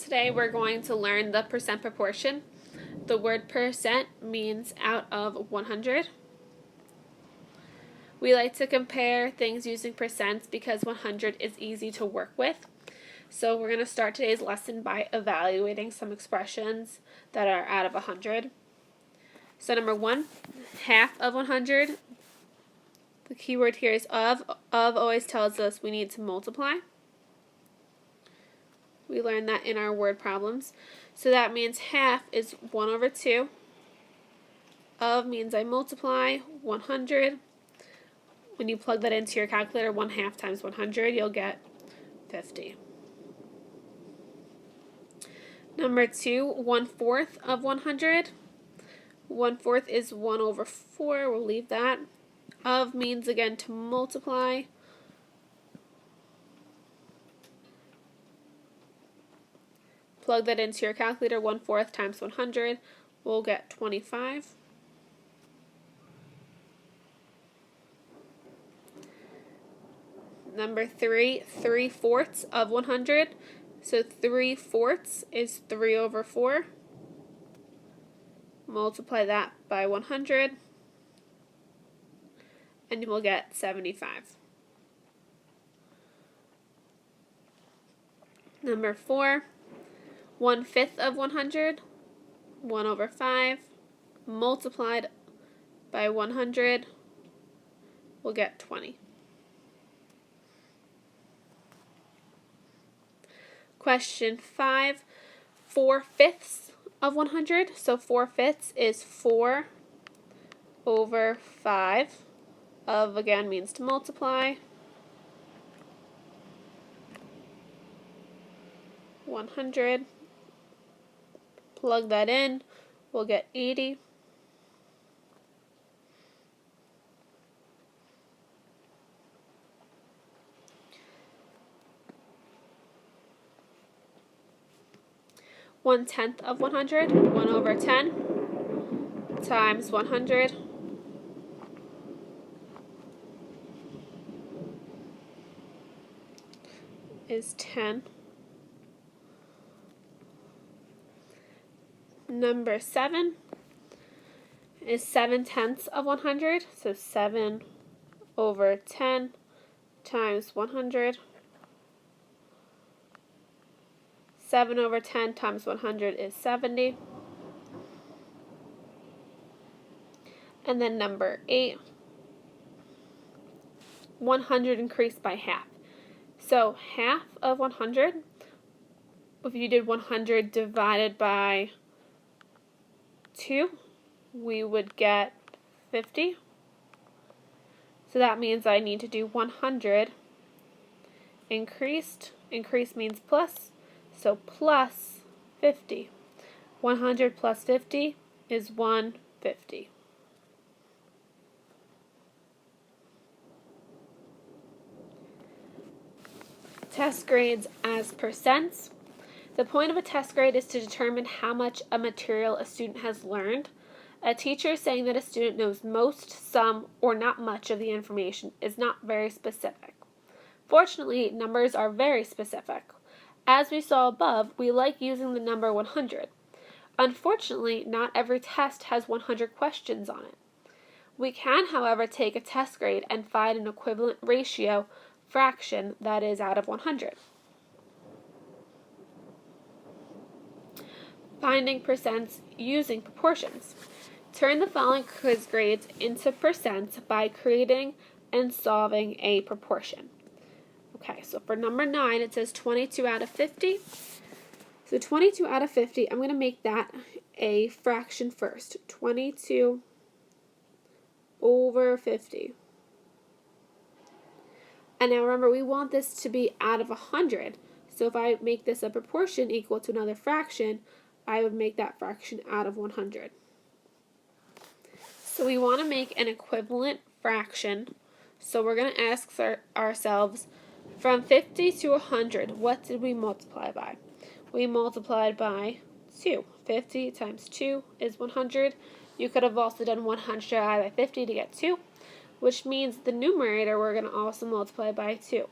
today we're going to learn the percent proportion. The word percent means out of 100. We like to compare things using percents because 100 is easy to work with. So we're going to start today's lesson by evaluating some expressions that are out of 100. So number 1, half of 100. The key word here is of. Of always tells us we need to multiply. We learned that in our word problems. So that means half is 1 over 2. Of means I multiply 100. When you plug that into your calculator, 1/2 times 100, you'll get 50. Number 2, 1/4 of 100. 1/4 is 1 over 4. We'll leave that. Of means, again, to multiply. Plug that into your calculator. 1/4 times 100. We'll get 25. Number 3, 3/4 of 100. So 3/4 is 3 over 4. Multiply that by 100. And you will get 75. Number 4, 1/5 of 100. 1 over 5. Multiplied by 100. We'll get 20. Question 5, 4/5 of 100. So 4/5 is 4 over 5. Of, again, means to multiply. 100. Plug that in. We'll get 80. One-tenth of 100. 1 over 10 times 100. Is 10. Number 7 is 7/10 of 100. So 7 over 10 times 100. 7 over 10 times 100 is 70. And then number 8, 100 increased by half. So half of 100, if you did 100 divided by 2, we would get 50. So that means I need to do 100 increased. Increase means plus. So plus 50. 100 plus 50 is 150. Test grades as percents. The point of a test grade is to determine how much a material a student has learned. A teacher saying that a student knows most, some, or not much of the information is not very specific. Fortunately, numbers are very specific. As we saw above, we like using the number 100. Unfortunately, not every test has 100 questions on it. We can, however, take a test grade and find an equivalent ratio fraction that is out of 100. Finding percents using proportions. Turn the following quiz grades into percents by creating and solving a proportion. Okay, so for number 9, it says 22 out of 50. So 22 out of 50, I'm going to make that a fraction first. 22 over 50. And now remember, we want this to be out of 100. So if I make this a proportion equal to another fraction, I would make that fraction out of 100. So we want to make an equivalent fraction. So we're going to ask ourselves, from 50 to 100, what did we multiply by? We multiplied by 2. 50 times 2 is 100. You could have also done 100 divided by 50 to get 2, which means the numerator we're going to also multiply by 2.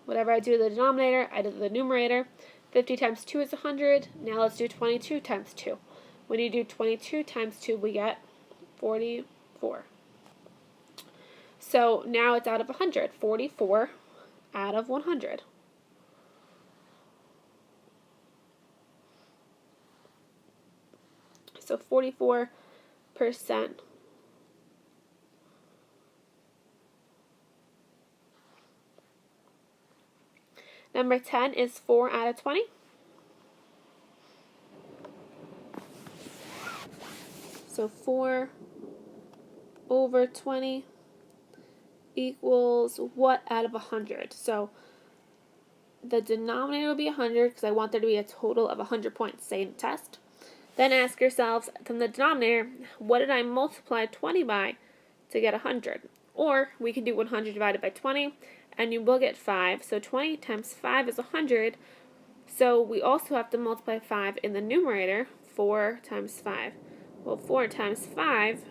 Whatever I do to the denominator, I do to the numerator. 50 times 2 is 100. Now let's do 22 times 2. When you do 22 times 2, we get 44. So now it's out of 100. 44 out of 100. So 44%. Number 10 is 4 out of 20. So 4 over 20 equals what out of 100? So the denominator will be 100 because I want there to be a total of 100 points, say in a test. Then ask yourselves, from the denominator, what did I multiply 20 by to get 100? Or we can do 100 divided by 20, and you will get 5. So 20 times 5 is 100. So we also have to multiply 5 in the numerator. 4 times 5. Well, 4 times 5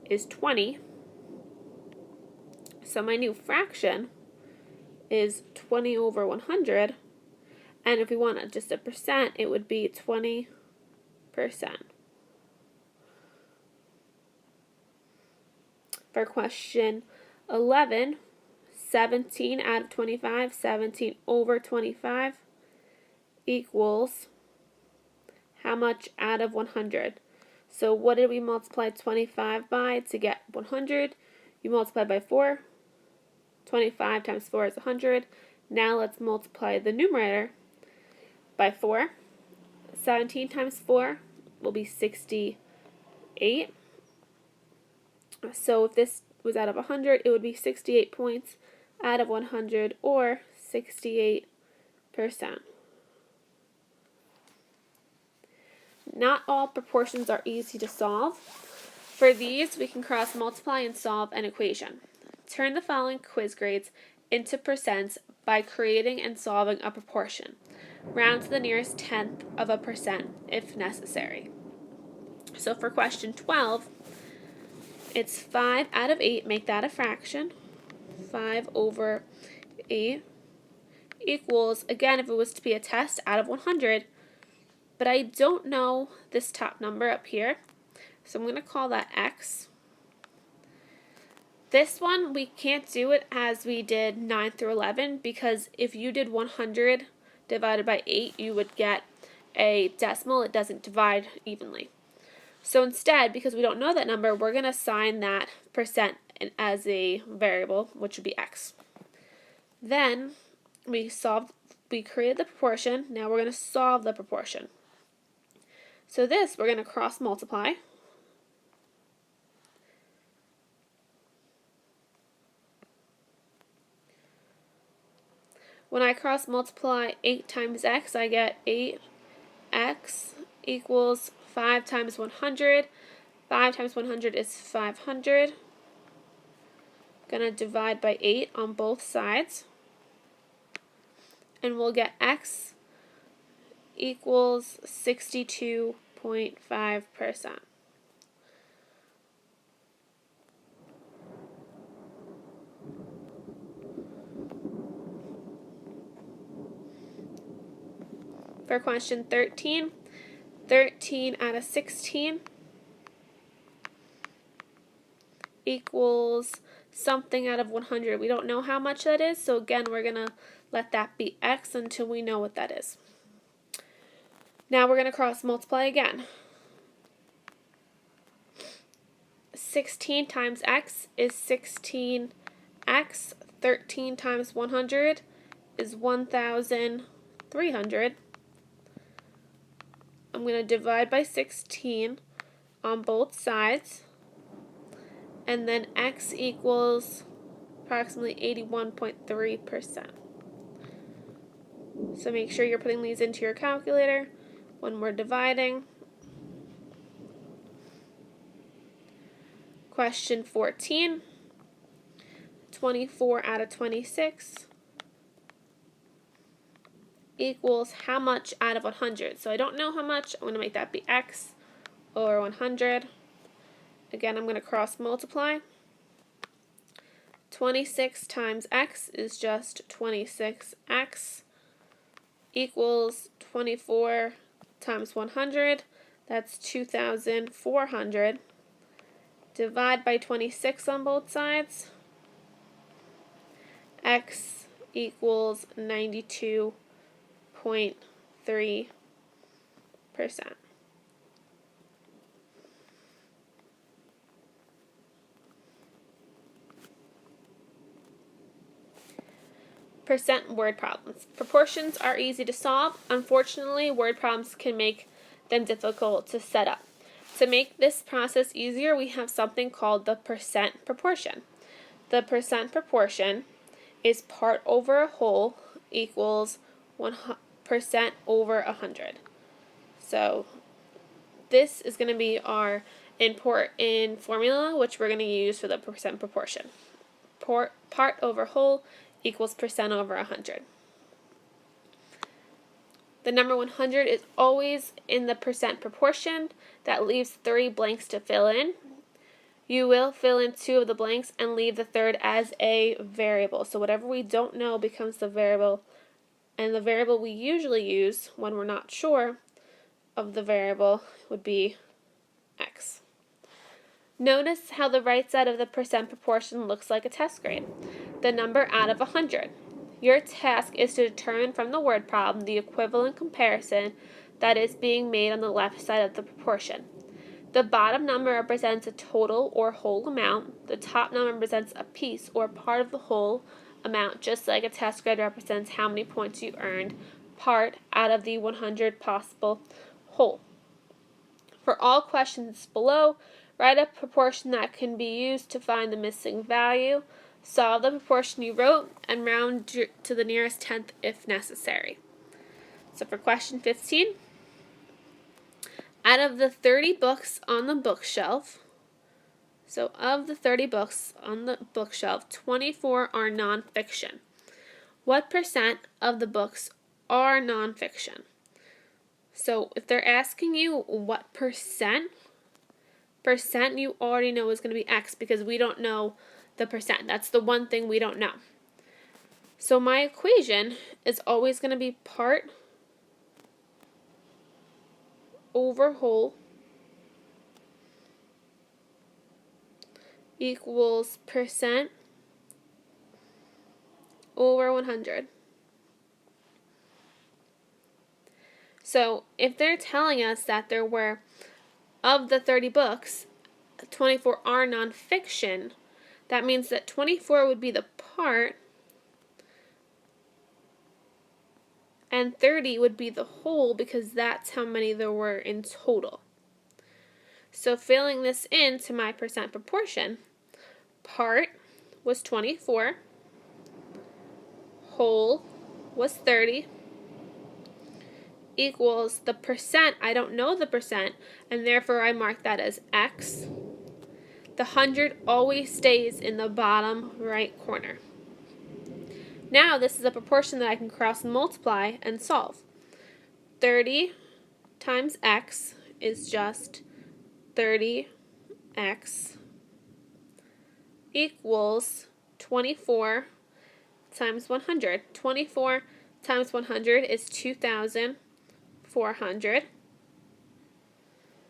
is 20. So my new fraction is 20 over 100. And if we want just a percent, it would be 20%. For question 11, 17 out of 25, 17 over 25 equals how much out of 100? So what did we multiply 25 by to get 100? You multiply by 4. 25 times 4 is 100. Now let's multiply the numerator by 4. 17 times 4 will be 68. So if this was out of 100, it would be 68 points out of 100, or 68%. Not all proportions are easy to solve. For these, we can cross multiply and solve an equation. Turn the following quiz grades into percents by creating and solving a proportion. Round to the nearest tenth of a percent if necessary. So for question 12, it's 5 out of 8, make that a fraction. 5 over 8 equals, again, if it was to be a test, out of 100. But I don't know this top number up here, so I'm going to call that x. This one, we can't do it as we did 9 through 11, because if you did 100 divided by 8, you would get a decimal. It doesn't divide evenly. So instead, because we don't know that number, we're going to assign that percent as a variable, which would be x. Then we created the proportion. Now we're going to solve the proportion. So this, we're going to cross multiply. When I cross multiply 8 times x, I get 8x equals 5 times 100. 5 times 100 is 500. Going to divide by 8 on both sides. And we'll get x equals 62.5%. For question 13, 13 out of 16 equals something out of 100. We don't know how much that is, so again, we're going to let that be x until we know what that is. Now we're going to cross multiply again. 16 times x is 16x. 13 times 100 is 1,300. I'm going to divide by 16 on both sides. And then x equals approximately 81.3%. So make sure you're putting these into your calculator when we're dividing. Question 14, 24 out of 26 equals how much out of 100? So I don't know how much. I'm going to make that be x over 100. Again, I'm going to cross multiply. 26 times x is just 26x equals 24 times 100. That's 2,400. Divide by 26 on both sides. X equals 92.3%. Percent word problems. Proportions are easy to solve. Unfortunately, word problems can make them difficult to set up. To make this process easier, we have something called the percent proportion. The percent proportion is part over a whole equals 1% over 100. So this is going to be our important formula, which we're going to use for the percent proportion. Part over whole equals percent over 100. The number 100 is always in the percent proportion. That leaves 3 blanks to fill in. You will fill in 2 of the blanks and leave the third as a variable. So whatever we don't know becomes the variable, and the variable we usually use when we're not sure of the variable would be x. Notice how the right side of the percent proportion looks like a test grade. The number out of 100. Your task is to determine from the word problem the equivalent comparison that is being made on the left side of the proportion. The bottom number represents a total or whole amount. The top number represents a piece or part of the whole amount, just like a test grade represents how many points you earned part out of the 100 possible whole. For all questions below, write a proportion that can be used to find the missing value. Solve the proportion you wrote and round to the nearest tenth if necessary. So for question 15, out of the 30 books on the bookshelf, so of the 30 books on the bookshelf, 24 are nonfiction. What percent of the books are nonfiction? So if they're asking you what percent you already know is going to be X because we don't know the percent. That's the one thing we don't know. So my equation is always going to be part over whole equals percent over 100. So if they're telling us that there were, of the 30 books, 24 are nonfiction, that means that 24 would be the part and 30 would be the whole because that's how many there were in total. So filling this into my percent proportion, part was 24, whole was 30, equals the percent. I don't know the percent, and therefore I mark that as X. The 100 always stays in the bottom right corner. Now this is a proportion that I can cross multiply and solve. 30 times X is just 30X equals 24 times 100. 24 times 100 is 2,400.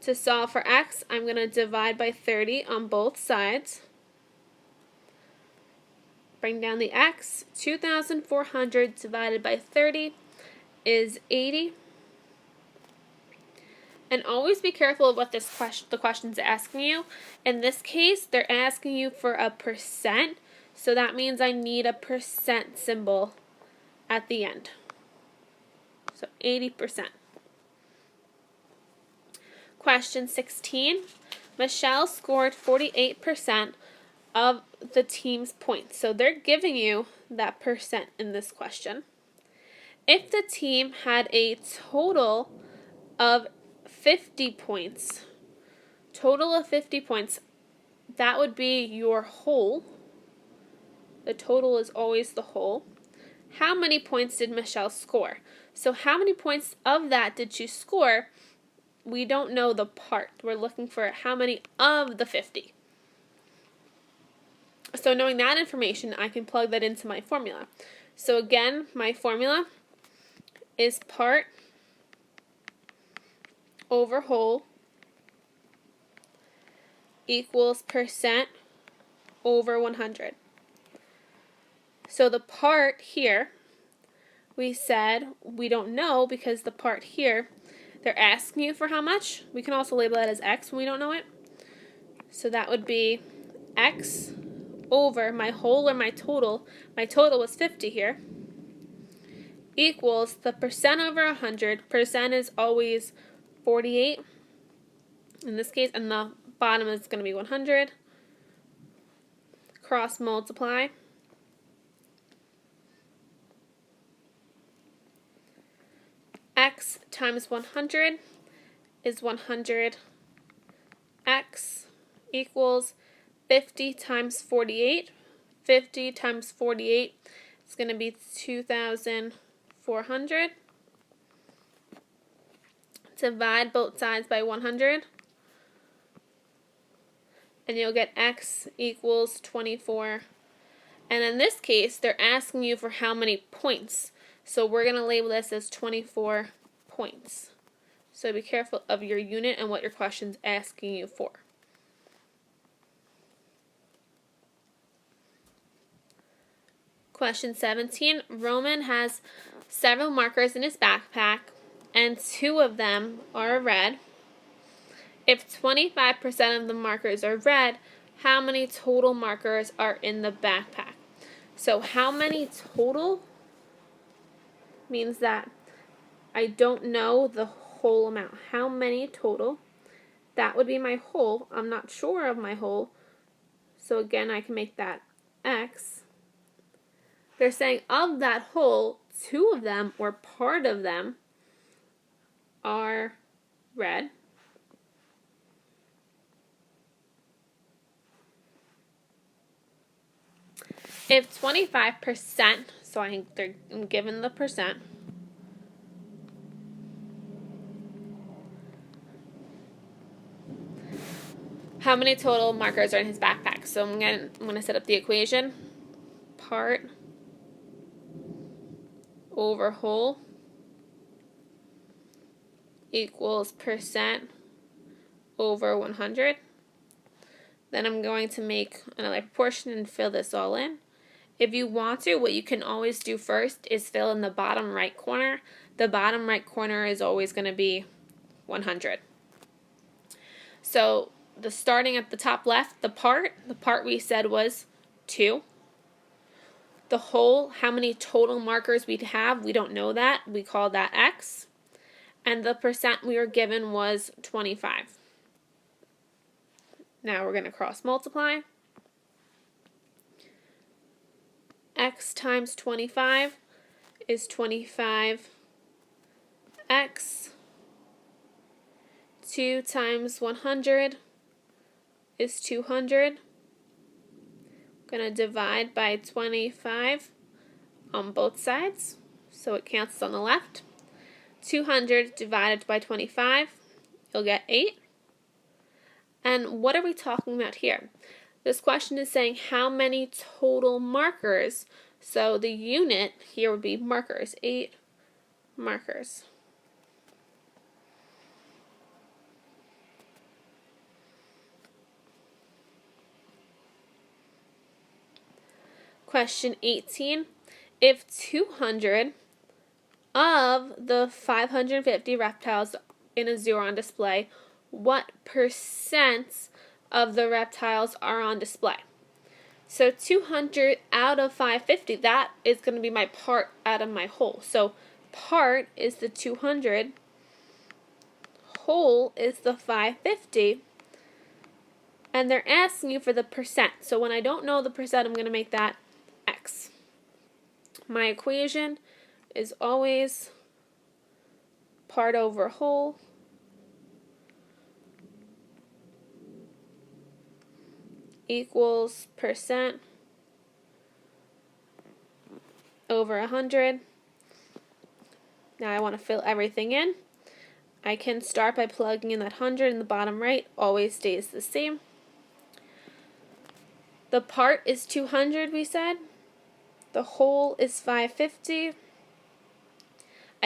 To solve for X, I'm going to divide by 30 on both sides. Bring down the X. 2,400 divided by 30 is 80. And always be careful of what the question's asking you. In this case, they're asking you for a percent, so that means I need a percent symbol at the end. So 80%. Question 16. Michelle scored 48% of the team's points. So they're giving you that percent in this question. If the team had a total of 50 points, that would be your whole. The total is always the whole. How many points did Michelle score? So how many points of that did she score? We don't know the part. We're looking for how many of the 50. So knowing that information, I can plug that into my formula. So again, my formula is part over whole equals percent over 100. So the part here, we said we don't know because the part here, they're asking you for how much. We can also label that as x when we don't know it. So that would be x over my whole or my total. My total was 50 here. Equals the percent over 100. Percent is always 48 in this case, and the bottom is going to be 100. Cross multiply. X times 100 is 100. X equals 50 times 48. 50 times 48 is going to be 2,400. Divide both sides by 100. And you'll get x equals 24. And in this case, they're asking you for how many points. So we're going to label this as 24 points. So be careful of your unit and what your question's asking you for. Question 17. Roman has several markers in his backpack, and 2 of them are red. If 25% of the markers are red, how many total markers are in the backpack? So how many total means that I don't know the whole amount. How many total? That would be my whole. I'm not sure of my whole. So again, I can make that x. They're saying of that whole, 2 of them, or part of them, are red. If 25%, so I think they're given the percent, how many total markers are in his backpack? So I'm gonna set up the equation. Part over whole equals percent over 100. Then I'm going to make another proportion and fill this all in. If you want to, what you can always do first is fill in the bottom right corner. The bottom right corner is always going to be 100. So the starting at the top left, the part we said was 2. The whole, how many total markers we'd have, we don't know that. We call that x. And the percent we were given was 25. Now we're going to cross multiply. X times 25 is 25x. 2 times 100 is 200. I'm going to divide by 25 on both sides, so it cancels on the left. 200 divided by 25, you'll get 8. And what are we talking about here? This question is saying how many total markers. So the unit here would be markers, 8 markers. Question 18. If 200 of the 550 reptiles in a zoo are on display, what percent of the reptiles are on display? So 200 out of 550, that is going to be my part out of my whole. So part is the 200, whole is the 550, and they're asking you for the percent. So when I don't know the percent, I'm going to make that x. My equation is always part over whole equals percent over 100. Now I want to fill everything in. I can start by plugging in that 100 in the bottom right, always stays the same. The part is 200, we said. The whole is 550.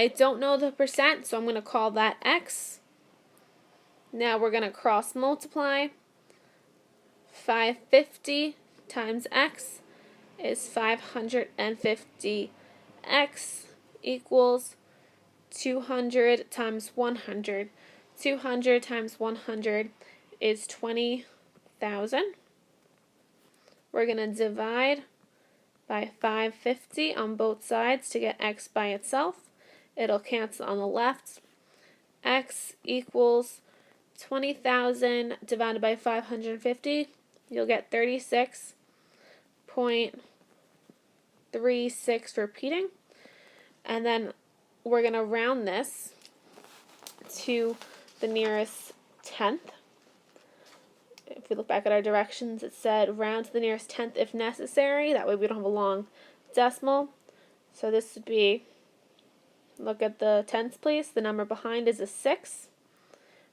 I don't know the percent, so I'm going to call that x. Now we're going to cross multiply. 550 times x is 550. X equals 200 times 100. 200 times 100 is 20,000. We're going to divide by 550 on both sides to get x by itself. It'll cancel on the left. X equals 20,000 divided by 550. You'll get 36.36 repeating. And then we're going to round this to the nearest tenth. If we look back at our directions, it said round to the nearest tenth if necessary. That way we don't have a long decimal. So this would be, look at the tens place. The number behind is a 6.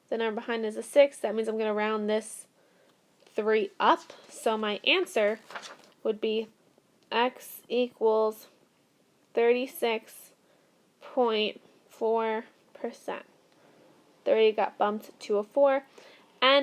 The number behind is a 6. That means I'm going to round this 3 up. So my answer would be x equals 36.4%. 30 got bumped to a 4.